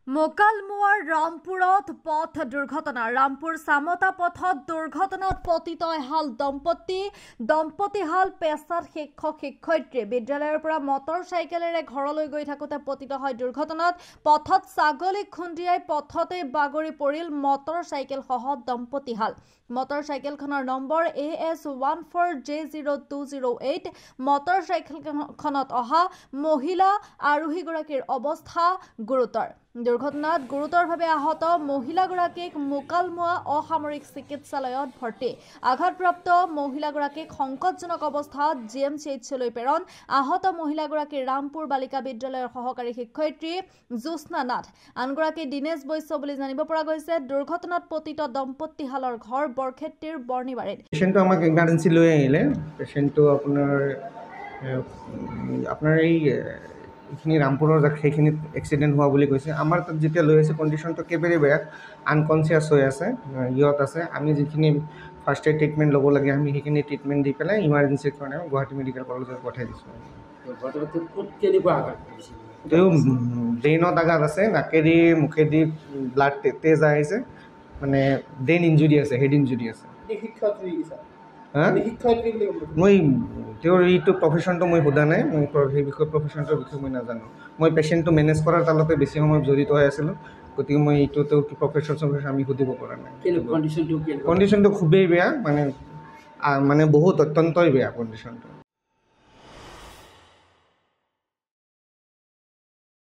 মোকালমোৱাৰ ৰামপুৰত পথ দুৰ্ঘটনা ৰামপুৰ সামতা পথত দুৰ্ঘটনাত পতিত এহাল দম্পতীহাল পেছাত শিক্ষক শিক্ষয়িত্ৰী বিদ্যালয়ৰ পৰা মটৰচাইকেলেৰে ঘৰলৈ গৈ থাকোতে পতিত হয় দুৰ্ঘটনাত পথত ছাগলী খুন্দিয়াই পথতে বাগৰি পৰিল মটৰচাইকেলসহ দম্পতীহাল মটৰচাইকেলখনৰ নম্বৰ AS14J0208 মটৰচাইকেলখনত অহা মহিলা আৰোহীগৰাকীৰ অৱস্থা গুৰুতৰ দুৰ্ঘটনাত গুৰুতৰভাৱে আহত মহিলাগৰাকীক মোকালমোৱা অসামৰিক চিকিৎসালয়ত ভৰ্তি আঘাতপ্ৰাপ্ত মহিলাগৰাকীক সংকটজনক অৱস্থাত GMCHলৈ প্ৰেৰণ আহত মহিলাগৰাকী ৰামপুৰ বালিকা বিদ্যালয়ৰ সহকাৰী শিক্ষয়িত্ৰী জ্যোৎস্না নাথ আনগৰাকী দিনেশ বৈশ্য বুলি জানিব পৰা গৈছে দুৰ্ঘটনাত পতিত দম্পতীহালৰ ঘৰ বৰক্ষেত্ৰীৰ বৰ্ণিবাৰীত পেশেন্টটো আমাক ইমাৰ্জেন্সি লৈ আহিলে পেশেন্টটো আপোনাৰ এই এইখিনি ৰামপুৰৰ সেইখিনিত এক্সিডেণ্ট হোৱা বুলি কৈছে আমাৰ তাত যেতিয়া লৈ আছে কণ্ডিশ্যনটো একেবাৰে বেয়া আনকনচিয়াছ হৈ আছে ইয়ত আছে আমি যিখিনি ফাৰ্ষ্ট এড ট্ৰিটমেণ্ট ল'ব লাগে আমি সেইখিনি ট্ৰিটমেণ্ট দি পেলাই ইমাৰ্জেঞ্চিৰ কাৰণে গুৱাহাটী মেডিকেল কলেজত পঠাই দিছোঁ তেওঁ ব্ৰেইনত আঘাত আছে নাকেদি মুখেদি ব্লাড তেজ আহিছে মানে ব্ৰেইন ইঞ্জুৰি আছে হেড ইঞ্জুৰি আছে মই তেওঁৰ এইটো প্ৰফেশ্যনটো মই সোধা নাই মই সেই বিষয়ে প্ৰফেশ্যনটোৰ বিষয়ে মই নাজানো মই পেচেণ্টটো মেনেজ কৰাৰ তালতে বেছি সময় জড়িত হৈ আছিলোঁ গতিকে মই এইটো তেওঁৰ প্ৰফেশ্যন আমি সুধিব পৰা নাই কণ্ডিশ্যনটো খুবেই বেয়া মানে বহুত অত্যন্তই বেয়া কণ্ডিশ্যনটো